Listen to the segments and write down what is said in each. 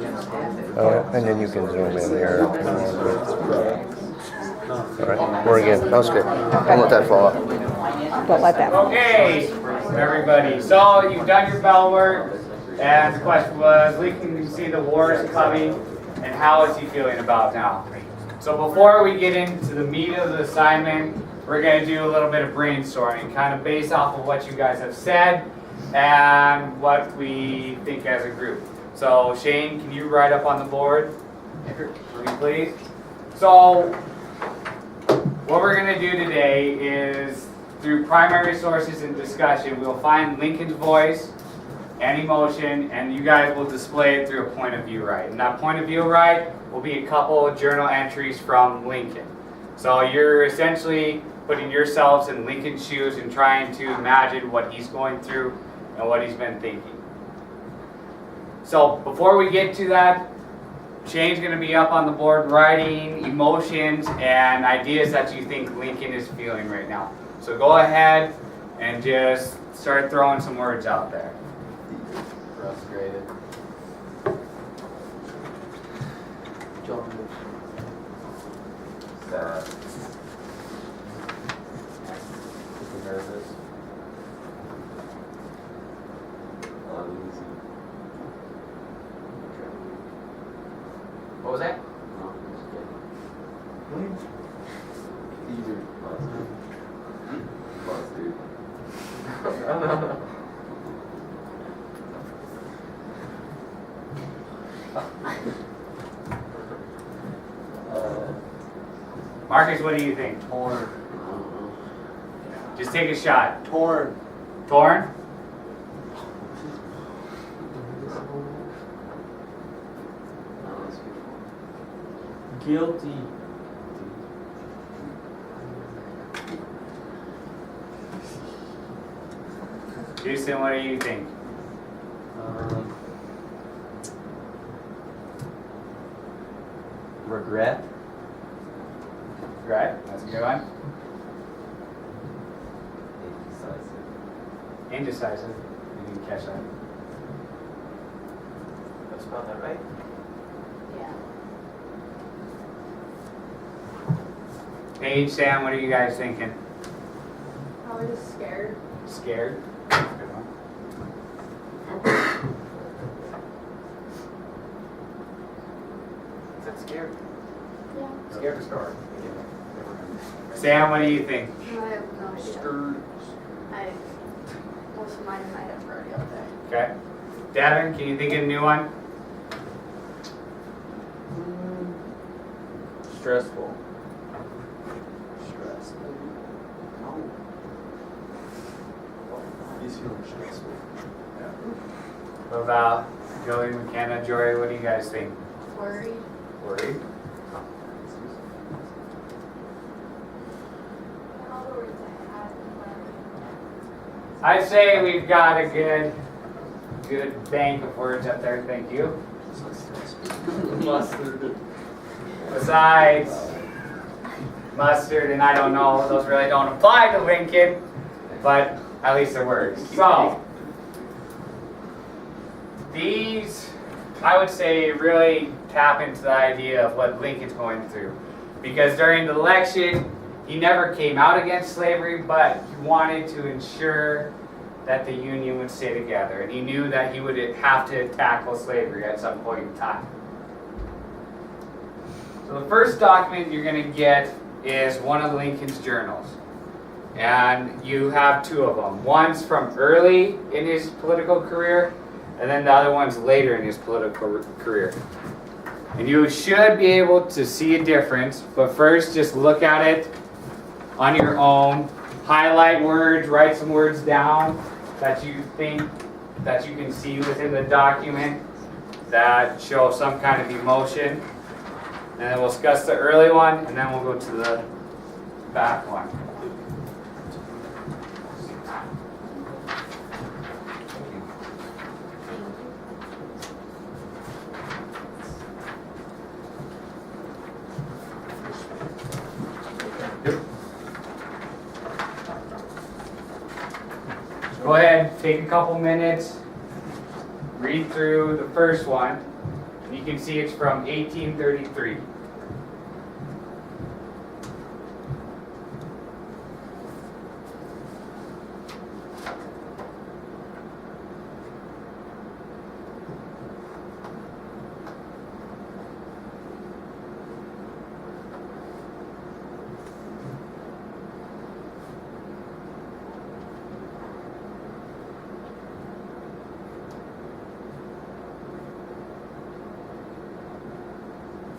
And then you can zoom in there. All right, we're again. That was good. Don't let that fall off. Don't let that. Okay, everybody. So you've done your bell work, and the question was, Lincoln, you see the war is coming, and how is he feeling about now? So before we get into the meat of the assignment, we're going to do a little bit of brainstorming, kind of based off of what you guys have said and what we think as a group. So Shane, can you write up on the board for me, please? So what we're going to do today is, through primary sources and discussion, we'll find Lincoln's voice and emotion, and you guys will display it through a point of view right. And that point of view right will be a couple of journal entries from Lincoln. So you're essentially putting yourselves in Lincoln's shoes and trying to imagine what he's going through and what he's been thinking. So before we get to that, Shane's going to be up on the board writing emotions and ideas that you think Lincoln is feeling right now. So go ahead and just start throwing some words out there. Frustrated. Sad. Nervous. Uneasy. What was that? No, I'm just kidding. Eager. Flustered. Marcus, what do you think? Torn. Just take a shot. Torn. Torn? Guilty. Houston, what do you think? Regret. Right, that's a good one. Indecisive. Indecisive. You didn't catch that. Did I spell that right? Paige, Sam, what are you guys thinking? Probably just scared. Scared? That's a good one. Is that scared? Yeah. Scared to start. Sam, what do you think? I have no idea. I most of mine might have already up there. Okay. Devin, can you think of a new one? Stressful. Stress, maybe? No. He's feeling stressful. What about Joey, McKenna, Jory, what do you guys think? Worried. Worried? All the words I had. I'd say we've got a good bank of words up there, thank you. Mustard. Besides mustard, and I don't know, those really don't apply to Lincoln, but at least they're words. So, these, I would say, really tap into the idea of what Lincoln's going through. Because during the election, he never came out against slavery, but he wanted to ensure that the Union would stay together. And he knew that he would have to tackle slavery at some point in time. So the first document you're going to get is one of Lincoln's journals. And you have two of them. One's from early in his political career, and then the other one's later in his political career. And you should be able to see a difference, but first just look at it on your own. Highlight words, write some words down that you think that you can see within the document that show some kind of emotion. And then we'll discuss the early one, and then we'll go to the back one. Go ahead, take a couple minutes, read through the first one, And you can see it's from 1833.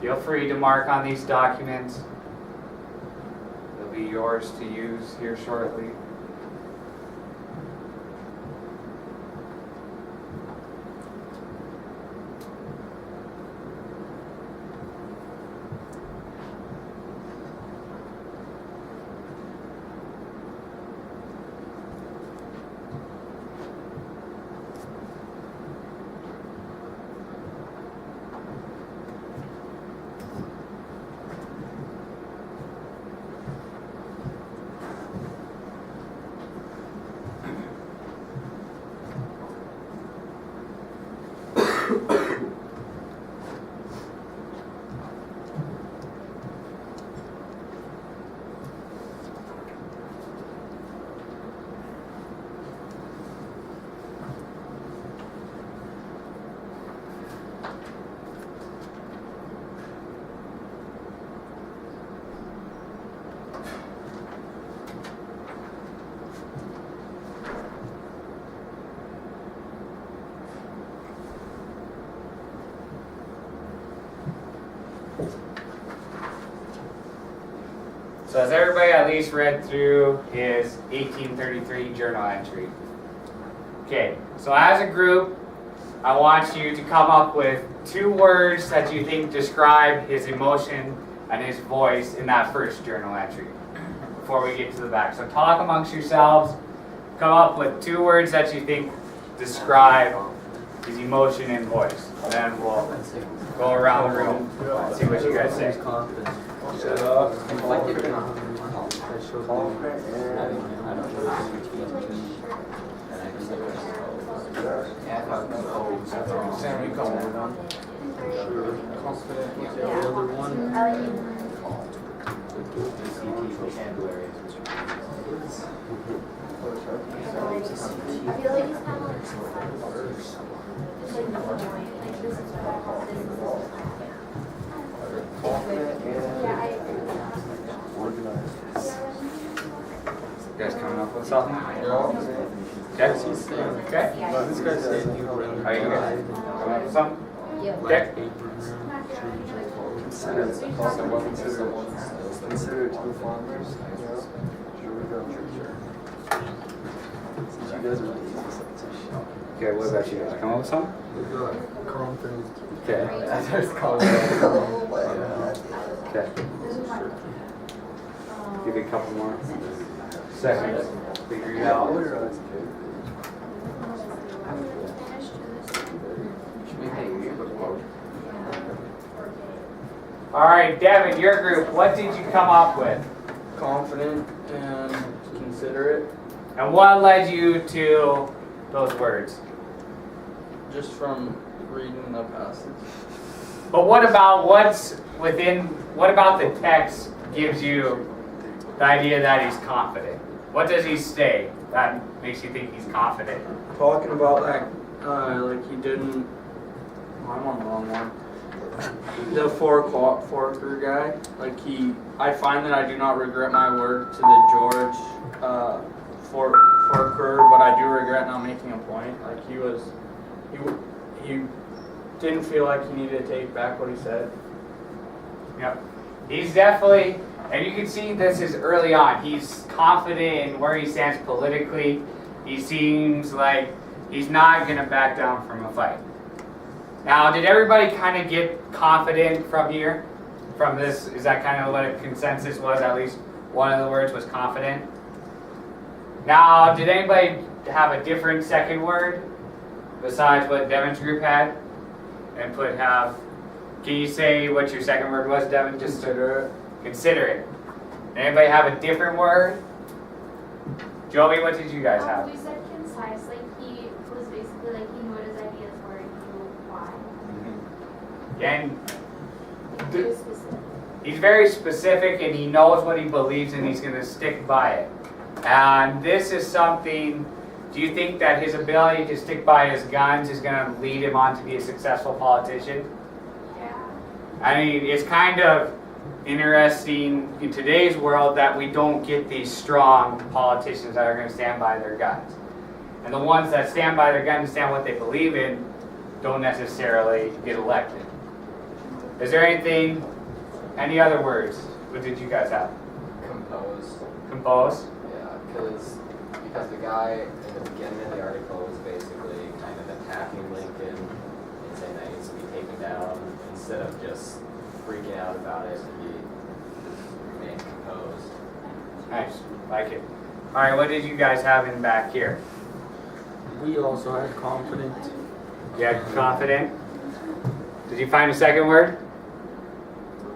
Feel free to mark on these documents. They'll be yours to use here shortly. So has everybody at least read through his 1833 journal entry? Okay, so as a group, I want you to come up with 2 words that you think describe his emotion and his voice in that first journal entry before we get to the back. So talk amongst yourselves, come up with 2 words that you think describe his emotion and voice. And then we'll go around the room and see what you guys say. You guys coming up with something? Okay. Okay. This guy said you really Are you guys coming up with something? Okay. Consider it to the farmers, you know? Here we go. Since you guys are really easy. Okay, what about you guys? Come up with something? confident. Okay. Okay. Give you a couple more seconds. Figure it out. All right, Devin, your group, what did you come up with? Confident and considerate. And what led you to those words? Just from reading the passage. But what about what about the text gives you the idea that he's confident? What does he say that makes you think he's confident? Talking about like he didn't. I'm on the wrong one. The Forker guy. I find that I do not regret my word to the George Forker, but I do regret not making a point. Like he didn't feel like he needed to take back what he said. Yep. He's definitely, and you can see this is early on. He's confident in where he stands politically. He seems like he's not going to back down from a fight. Now, did everybody kind of get confident from here? From this, is that kind of what a consensus was? At least one of the words was confident. Now, did anybody have a different second word besides what Devin's group had? And can you say what your second word was, Devin? Just Considerate. Considerate. Anybody have a different word? Joey, what did you guys have? We said concise, like he was basically like he knew what his ideas were and he knew why. And he's very specific and he knows what he believes and he's going to stick by it. And this is something, do you think that his ability to stick by his guns is going to lead him on to be a successful politician? Yeah. I mean, it's kind of interesting in today's world that we don't get these strong politicians that are going to stand by their guns. And the ones that stand by their guns and stand what they believe in don't necessarily get elected. Is there anything, any other words? What did you guys have? Compose. Compose? Yeah, because the guy in the beginning of the article was basically kind of attacking Lincoln and saying that he needs to be taken down instead of just freaking out about it. He just remained composed. Nice, like it. All right, what did you guys have in back here? We also had confident. Yeah, confident. Did you find a second word?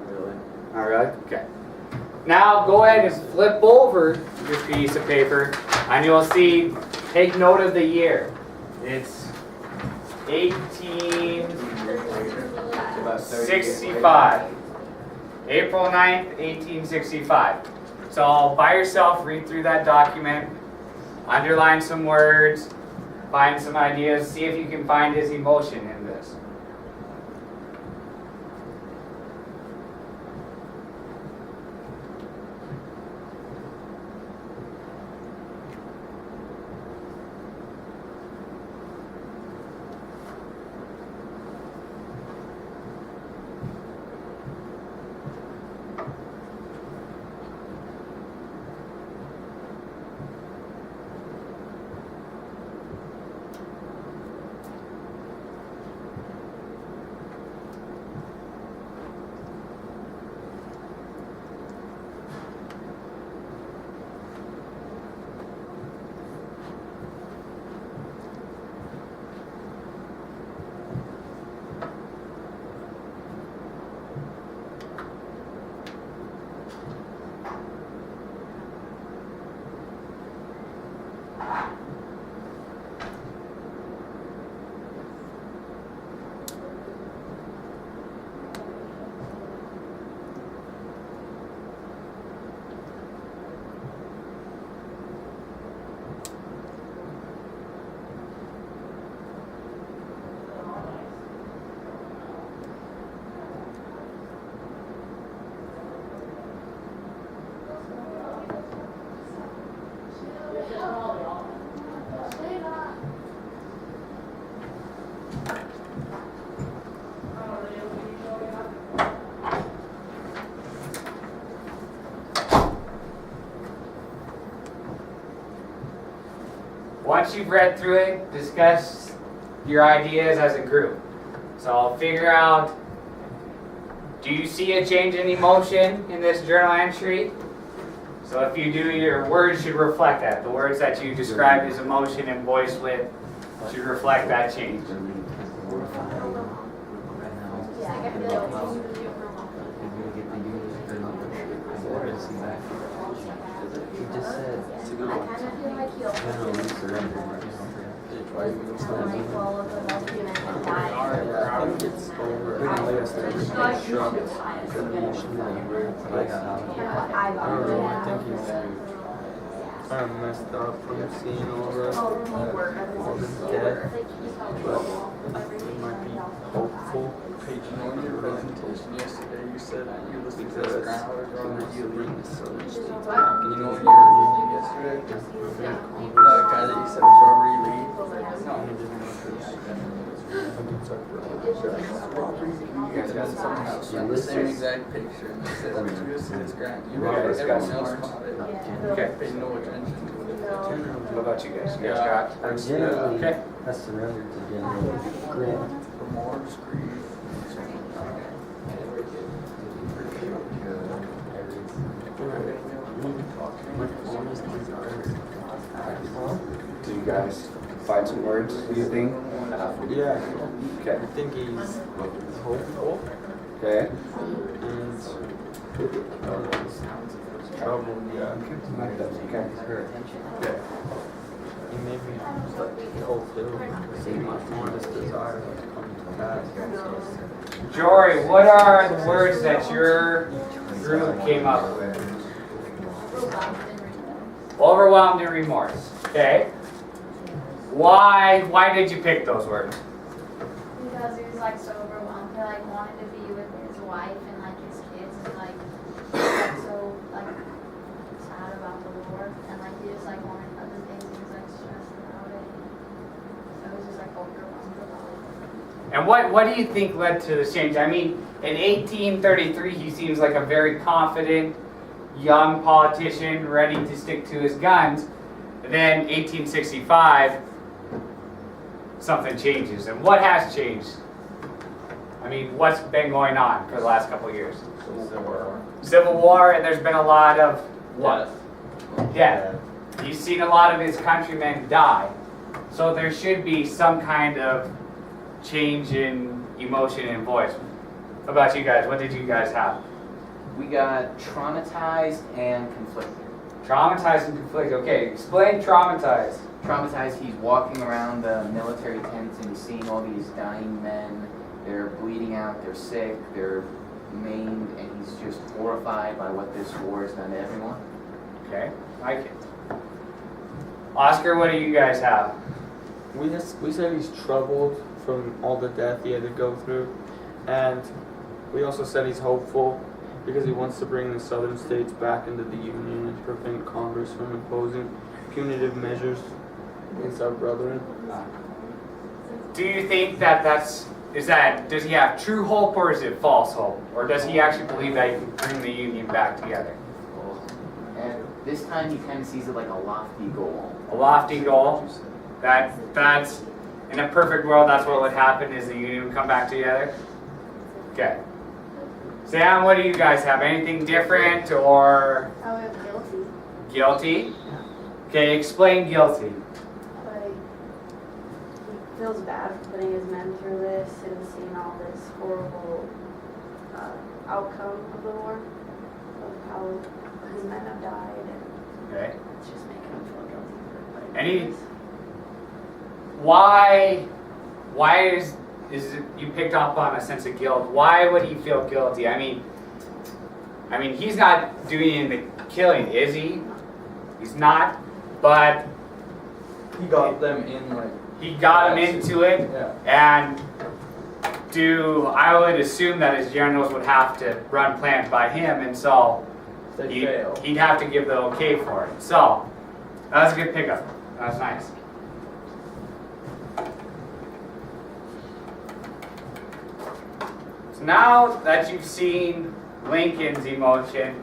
Really? All right. Okay. Now go ahead and flip over your piece of paper, and you'll see. Take note of the year. It's 1865. April 9th, 1865. So by yourself, read through that document, underline some words, find some ideas, see if you can find his emotion in this. Once you've read through it, discuss your ideas as a group. So figure out, do you see a change in emotion in this journal entry? So if you do, your words should reflect that. The words that you described as emotion and voice with should reflect that change. Kind of messed up from seeing all the death, but I think it might be hopeful. Paige, you know, in your presentation yesterday, you said you listened to this grandfather growing up. You know, in your meeting yesterday, that guy that you said was Robert E. Lee. You guys got something else. The same exact picture. And they said that you listened to this grandfather. You know, everyone else caught it. Okay. Paid no attention to it. What about you guys? You guys got? Generally, Okay. that's surrendered to general grant. Remorse, grief. Do you guys find some words, do you think? Yeah, Okay. I think he's hopeful Okay. and trouble. Yeah. Okay. he made me fulfill my fondest desire to come to pass. Jory, what are the words that your group came up with? Overwhelmed and remorse. Okay. Why did you pick those words? Because he was like so overwhelmed. He like wanted to be with his wife and like his kids and like so like sad about the war and like he just like wanted other things. He was like stressed about it. So it was just like overwhelmed about it. And what do you think led to this change? I mean, in 1833, he seems like a very confident young politician ready to stick to his guns. Then 1865, something changes. And what has changed? I mean, what's been going on for the last couple of years? Civil War, and there's been a lot of what? Death. He's seen a lot of his countrymen die. So there should be some kind of change in emotion and voice. How about you guys? What did you guys have? We got traumatized and conflicted. Traumatized and conflicted. Okay, explain traumatized. Traumatized, he's walking around the military tents and he's seeing all these dying men. They're bleeding out, they're sick, they're maimed, and he's just horrified by what this war has done to everyone. Okay, like it. Oscar, what do you guys have? We said he's troubled from all the death he had to go through, and we also said he's hopeful because he wants to bring the southern states back into the Union and prevent Congress from imposing punitive measures against our brethren. Do you think does he have true hope or is it false hope? Or does he actually believe that he can bring the Union back together? And this time he kind of sees it like a lofty goal. A lofty goal? That's in a perfect world, that's what would happen is the Union would come back together? Okay. Sam, what do you guys have? Anything different or I was guilty. guilty? Okay, explain guilty. Like, he feels bad for putting his men through this and seeing all this horrible outcome of the war, of how his men have died, and Okay. it's just making him feel guilty for putting Any- through this. Why is it you picked up on a sense of guilt? Why would he feel guilty? I mean he's not doing the killing, is he? He's not, but He got them in like. he got him into it, Yeah. and I would assume that his generals would have to run plans by him, and so They failed. he'd have to give the okay for it. So that was a good pickup. That was nice. So now that you've seen Lincoln's emotion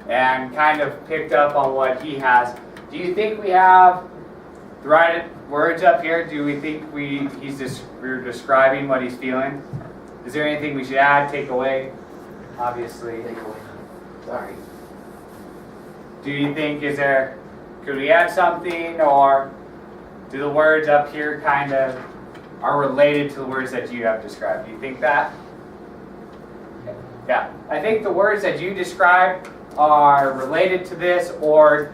and kind of picked up on what he has, do you think we have the right words up here? Do we think we're describing what he's feeling? Is there anything we should add, take away? Obviously. Sorry. Do you think could we add something, or do the words up here kind of are related to the words that you have described? Do you think that? Yeah, I think the words that you described are related to this or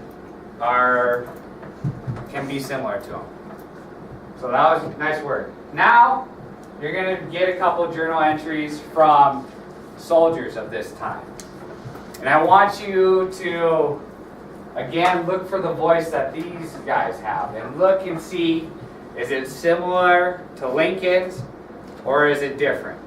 can be similar to them. So that was a nice word. Now, you're going to get a couple journal entries from soldiers of this time. And I want you to, again, look for the voice that these guys have. And look and see, is it similar to Lincoln's or is it different?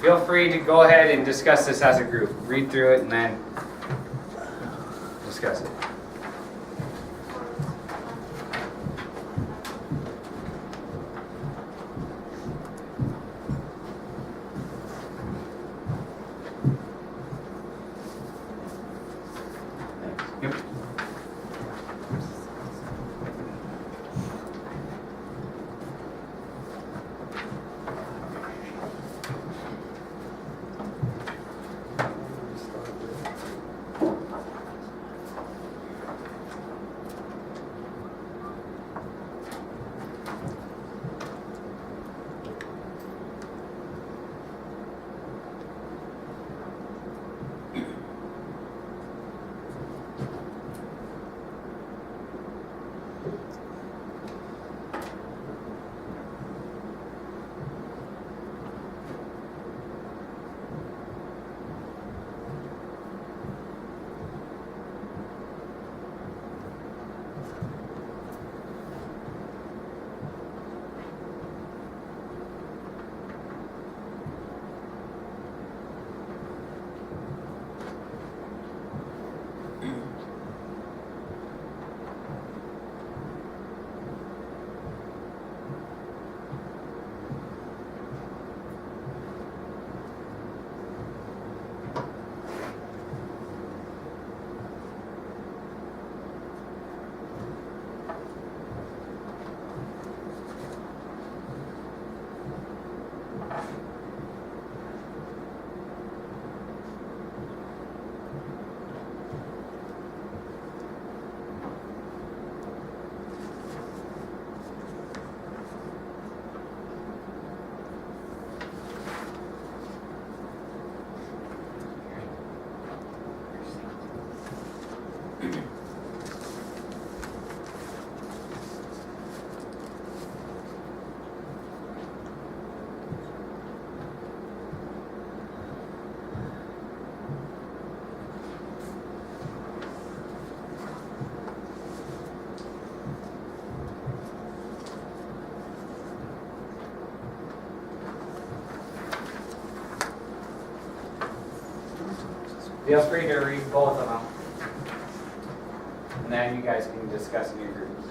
Feel free to go ahead and discuss this as a group. Read through it and then discuss it. Yep. Feel free to read both of them. And then you guys can discuss in your groups.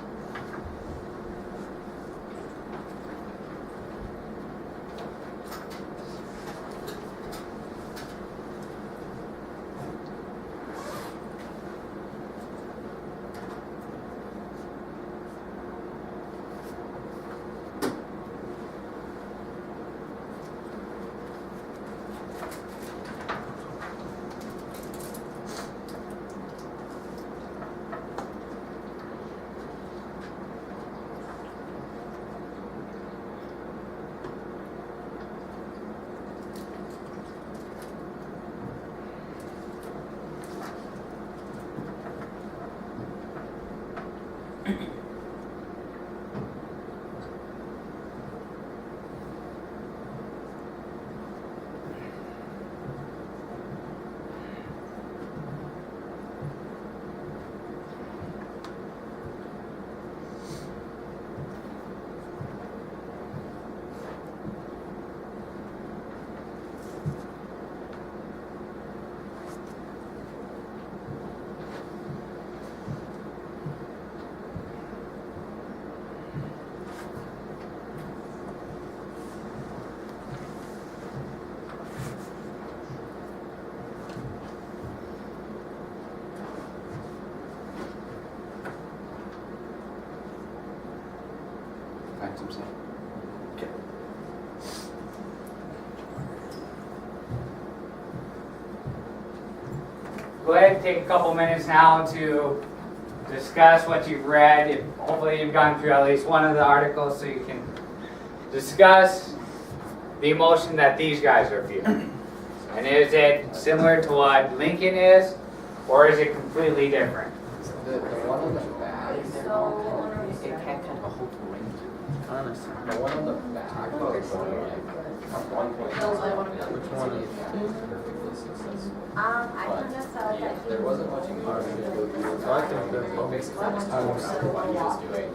Find some stuff. Go ahead and take a couple minutes now to discuss what you've read. Hopefully you've gone through at least one of the articles so you can discuss the emotion that these guys are feeling. And is it similar to what Lincoln is, or is it completely different? The one on the back, it had kind of a hopeful ring to it. Honestly. The one on the back, at one point, Which one? perfectly successful. I kind of felt Yeah, that there wasn't much in the article. So I think they're both. Basically, that was what he was doing.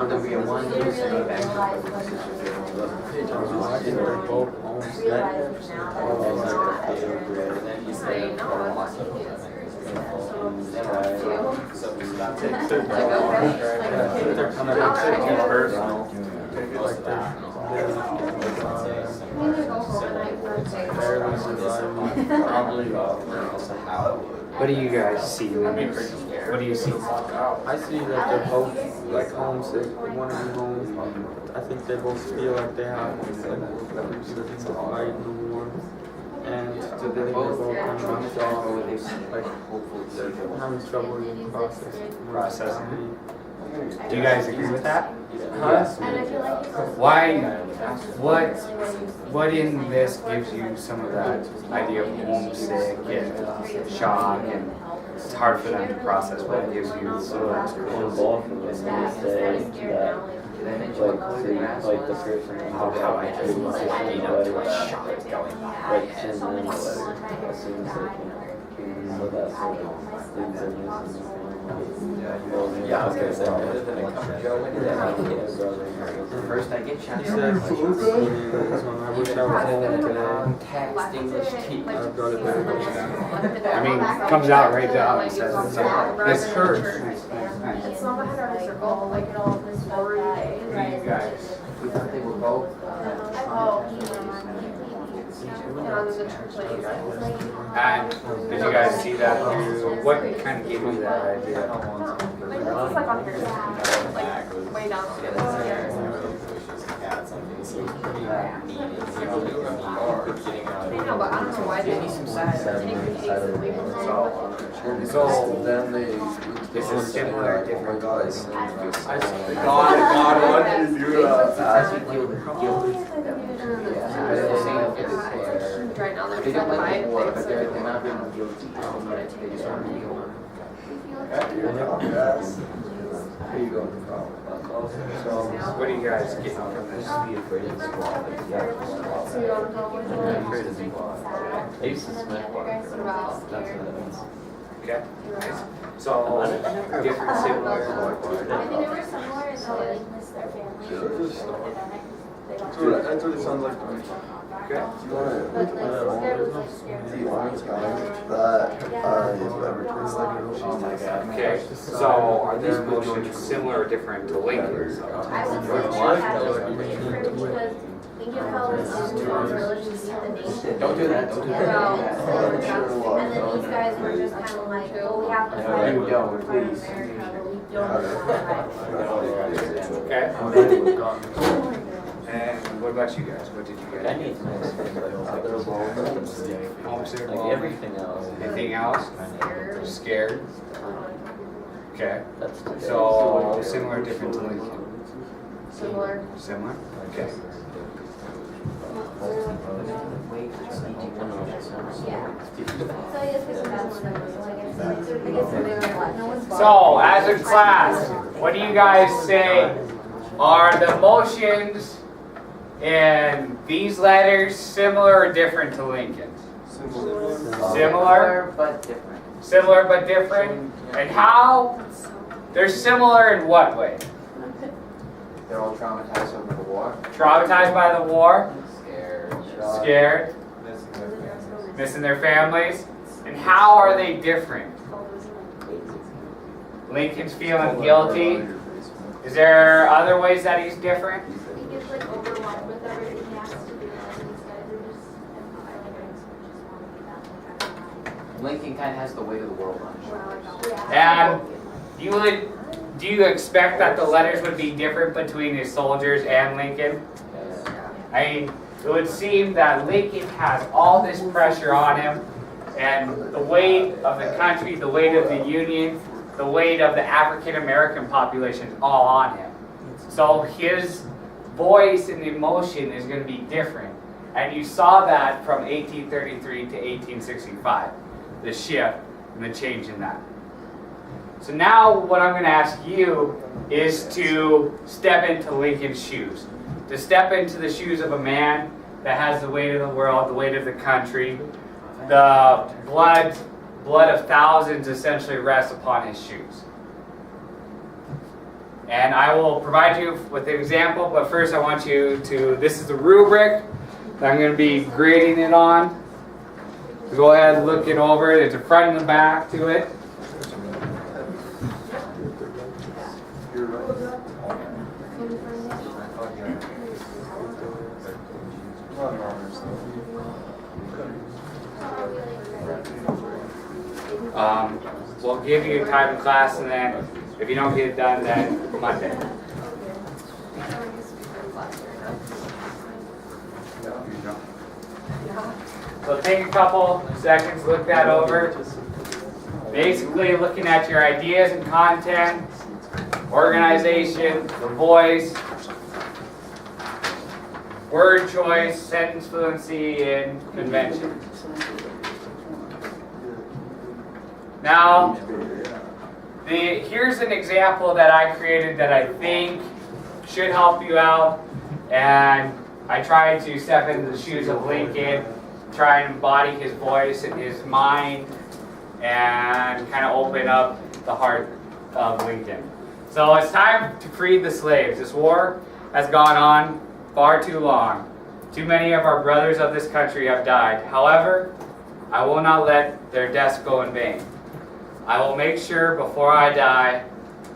There'll be a one Didn't really second back. realize what she was doing. I think they're both homestead. Realizing now that it's not as And then he said, also, so we stopped it. They're kind of like too personal. Most of that. Barely surviving. What do you guys see? What do you see? I see that they're both like homesick, they want to be home. I think they both feel like they have like to fight in the war. And So they're they're both both kind trying of to shocked, or they like like having trouble in Processing. Do you guys agree with that? And I feel like it's Why? What in this gives you some of that idea of homesick and shock, and it's hard for them to process? What gives you some of that? Both of them say that, like the person How I just lead up to a shock going by. like 10 minutes later, as soon as they can, so that's what leads them missing. Yeah, I was gonna say, other than a cup of Joe in it. First I get shot. He said, I wish I was home today. Text, English teacher. I've got it better. I mean, it comes out right down and says it's It's hers. It's not a hard circle, like it all this story. What do you guys? We thought they were both. And did you guys see that through? What kind of gave you that idea? Way down. I know, but I don't know why they need some So then they. This is similar, different guys. God wanted to do that. As you deal with guilt. Right now, They they're don't like five the war, but things. they're not being guilty. They just want to be over. Here you go. What do you guys get from this? Be afraid of the squad. I used to smack one. That's what that means. Okay. So different similar. I think they were similar in that they like miss their family. That's what it sounds like to me. Okay. But like scared was like scared. The orange guy that is ever Oh my god. Okay. So are these motions similar or different to Lincoln's? I would say that has different because Lincoln felt responsibilities in the nation. Don't do that, don't do that. About and then these guys were just kind of like, oh, we have to fight You don't, for please. America, but we don't have to fight. Okay. And what about you guys? What did you I guys? need to know something about other loans. Homestead Like law? everything else. Anything else? Kind Scared? Okay. of, that's today. So similar or different to Lincoln? Similar. Similar? Okay. Yeah. So I guess it's about so like I said, they were like, no one's So, as a class, what do you guys say are the motions in these letters similar or different to Lincoln's? Similar, but different. similar but different. And how? They're similar in what way? They're all traumatized over the war. Traumatized by the war, Scared. scared, missing their families. And how are they different? Lincoln's feeling guilty. Is there other ways that he's different? He gets like overwhelmed with everything he has to do, and these guys are just, I don't know, just want to be that like Lincoln kind of has the weight of the world on his shoulders. yeah. And do you expect that the letters would be different between his soldiers and Lincoln? I mean, it would seem that Lincoln has all this pressure on him, and the weight of the country, the weight of the Union, the weight of the African American population is all on him. So his voice and emotion is going to be different. And you saw that from 1833 to 1865, the shift and the change in that. So now what I'm going to ask you is to step into Lincoln's shoes. To step into the shoes of a man that has the weight of the world, the weight of the country, the blood of thousands essentially rests upon his shoes. And I will provide you with an example, but first I want you to, this is the rubric that I'm going to be grading it on. So go ahead and look it over. There's a front and the back to it. We'll give you time in class, and then if you don't get it done, then Monday. So take a couple seconds, look that over. Basically looking at your ideas and content, organization, the voice, word choice, sentence fluency, and convention. Now, here's an example that I created that I think should help you out, and I tried to step into the shoes of Lincoln, try and embody his voice and his mind, and kind of open up the heart of Lincoln. So it's time to free the slaves. This war has gone on far too long. Too many of our brothers of this country have died. However, I will not let their deaths go in vain. I will make sure before I die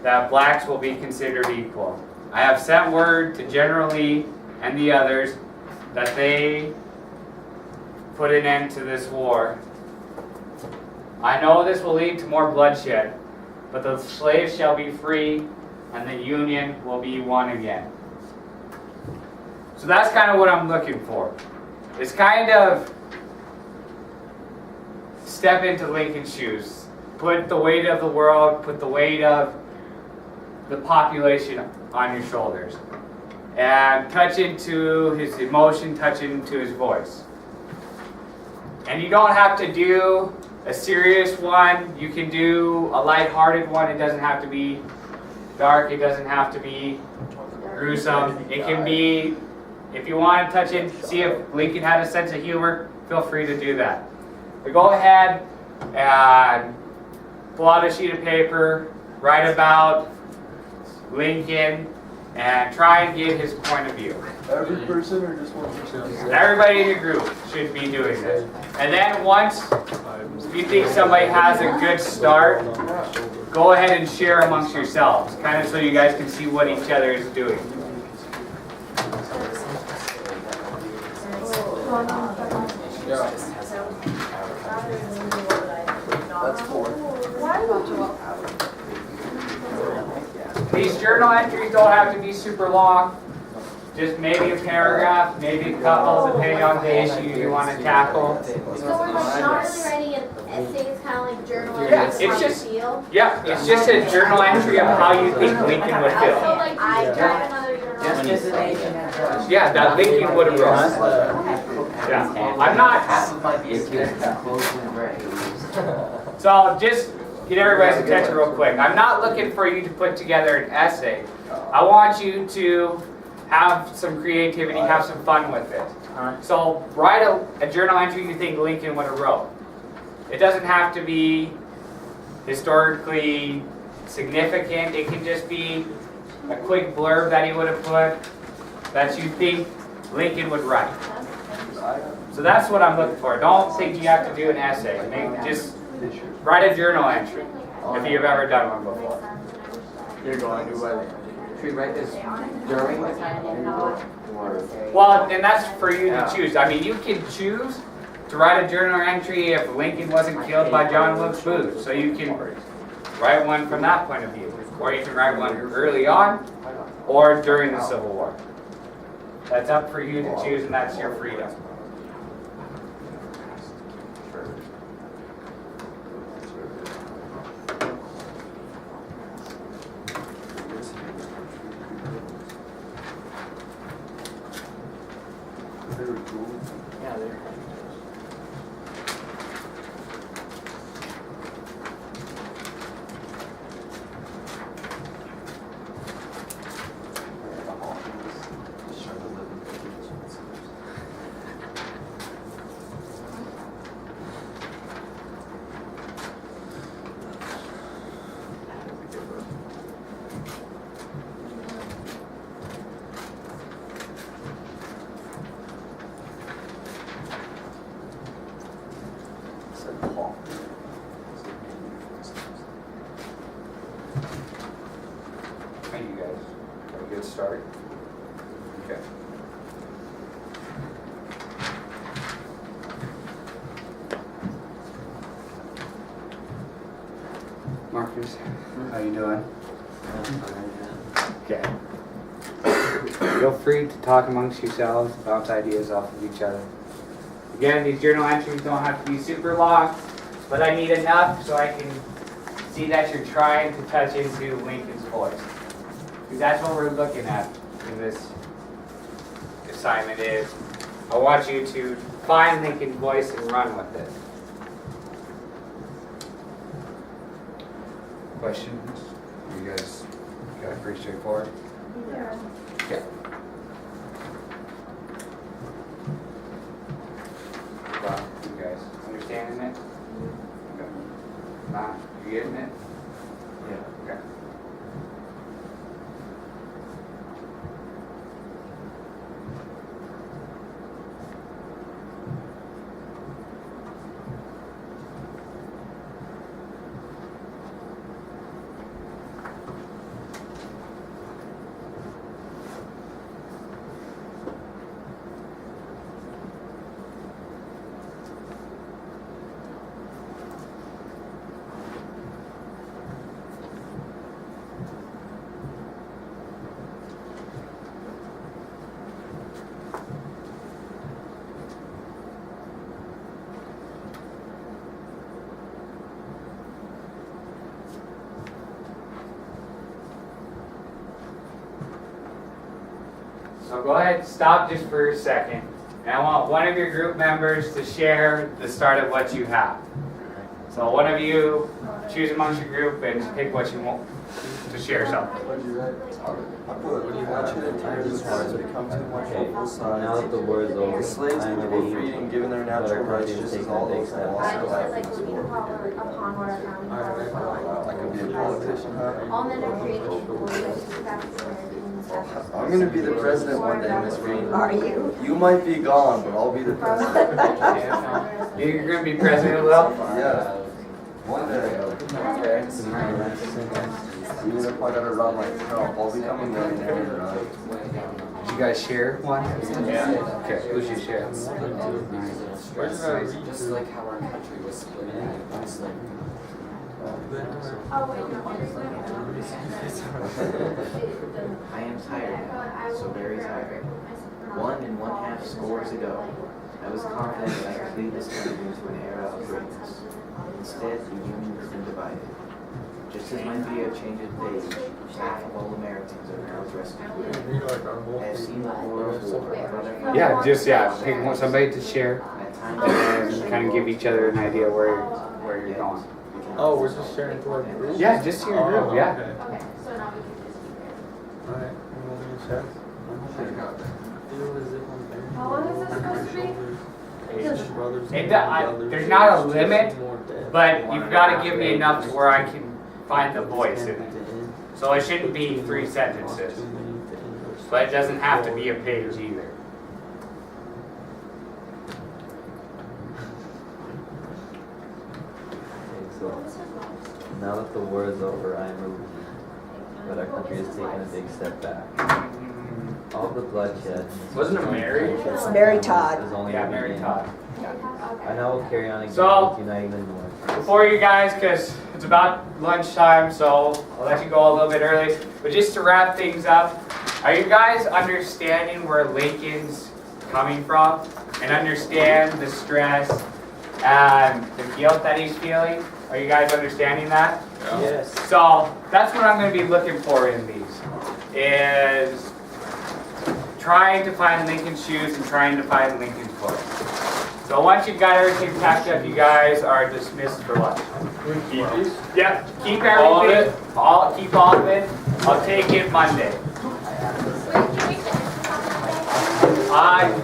that blacks will be considered equal. I have sent word to General Lee and the others that they put an end to this war. I know this will lead to more bloodshed, but the slaves shall be free and the Union will be one again. So that's kind of what I'm looking for. It's kind of step into Lincoln's shoes. Put the weight of the world, put the weight of the population on your shoulders. And touch into his emotion, touch into his voice. And you don't have to do a serious one. You can do a lighthearted one. It doesn't have to be dark. It doesn't have to be gruesome. It can be, if you want to touch in, see if Lincoln had a sense of humor, feel free to do that. But go ahead and pull out a sheet of paper, write about Lincoln and try and get his point of view. Every person or just one person? Everybody in the group should be doing this. And then once you think somebody has a good start, go ahead and share amongst yourselves, kind of so you guys can see what each other is doing. That's 4. These journal entries don't have to be super long. Just maybe a paragraph, maybe a couple, depending on the issue you want to tackle. So we're like not really writing an essay, it's kind of like journaling Yeah, how it's you just- feel. Yeah, it's just a journal entry of how you think Lincoln would So feel. like I write another journal. Yeah, that Lincoln would have wrote. Yeah, I'm not. Half of my business is closely raised. So I'll just get everybody's attention real quick. I'm not looking for you to put together an essay. I want you to have some creativity, have some fun with it. So write a journal entry you think Lincoln would have wrote. It doesn't have to be historically significant. It can just be a quick blurb that he would have put that you think Lincoln would write. So that's what I'm looking for. Don't think you have to do an essay. Just write a journal entry if you've ever done one before. You're going to what? Should we write this during the time or? Well, and that's for you to choose. I mean, you can choose to write a journal entry if Lincoln wasn't killed by John Wilkes Booth. So you can write one from that point of view. Or you can write one early on or during the Civil War. That's up for you to choose, and that's your freedom. Very cool. Yeah, they're. Hey, you guys, have a good start. Okay. Marcus, how you doing? Okay. Feel free to talk amongst yourselves, bounce ideas off of each other. Again, these journal entries don't have to be super long, but I need enough so I can see that you're trying to touch into Lincoln's voice. Because that's what we're looking at in this assignment is, I want you to find Lincoln's voice and run with it. Questions? You guys got it pretty straightforward? Okay. Well, you guys understanding it? Okay. Nah, you getting it? Yeah. Okay. So go ahead, stop just for a second. And I want one of your group members to share the start of what you have. So one of you choose amongst your group and pick what you want to share something. What do you write? When you watch it, times has become too much Okay, on both sides. now that the war is over, Slaves I am people were relieved freed and given their that natural our rights country just will as take all that those next that step. lost I their just life said like in this we war. upon what our founding fathers were like. I could be a politician, huh? All men are created equal, we have to practice Americans I'm gonna be the president one day, Miss Green. Are you? You might be gone, but I'll be the president. You're gonna be president, Will? Yeah. One day. Okay. Even if I gotta run like Trump, I'll become a millionaire and run. Did you guys share one? Yeah. Okay, who's your share? Just like how our country was split into it's like I am tired, so very tired. 1 scores ago, I was confident that I could lead this country into an era of greatness. Instead, the Union has been divided. Just as might be a change of page, half of all Americans are now addressed. I have seen the horror of war. Yeah, pick somebody to share and then kind of give each other an idea where you're going. Oh, we're just sharing to our group? Yeah, just to your group, yeah. Okay. Okay, so now we can just keep it. Alright, you want me to share? How long is this supposed to be? There's not a limit, but you've got to give me enough to where I can find the voice in it. So it shouldn't be 3 sentences, but it doesn't have to be a page either. So, now that the war is over, I am relieved that our country has taken a big step back. All the bloodshed. Wasn't it Mary? It's Mary Todd. Is only Yeah, the Mary beginning. Todd. I now will carry on again So- with uniting the North. Before you guys, because it's about lunchtime, so I'll let you go a little bit early. But just to wrap things up, are you guys understanding where Lincoln's coming from? And understand the stress and the guilt that he's feeling? Are you guys understanding that? Yes. So that's what I'm going to be looking for in these, is trying to find Lincoln's shoes and trying to find Lincoln's foot. So once you've got everything packed up, you guys are dismissed for lunch. Keep these? Yep, keep everything. All of it? Keep all of it. I'll take it Monday.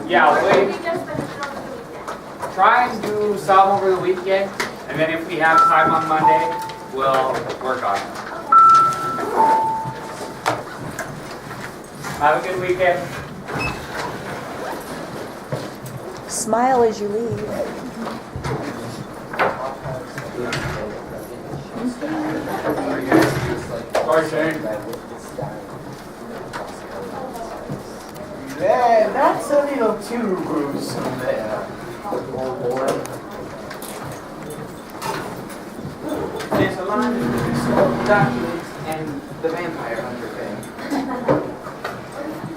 Yeah, wait. We just finished it on the weekend. Try and do some over the weekend, and then if we have time on Monday, we'll work on it. Have a good weekend. Smile as you leave. Sorry, Shane. Man, that's a little too gruesome there, old boy. There's a lot of historical documents and the vampire hunter thing.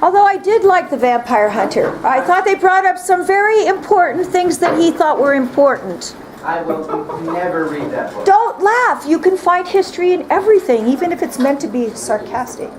Although I did like the Vampire Hunter. I thought they brought up some very important things that he thought were important. I will never read that book. Don't laugh. You can find history in everything, even if it's meant to be sarcastic.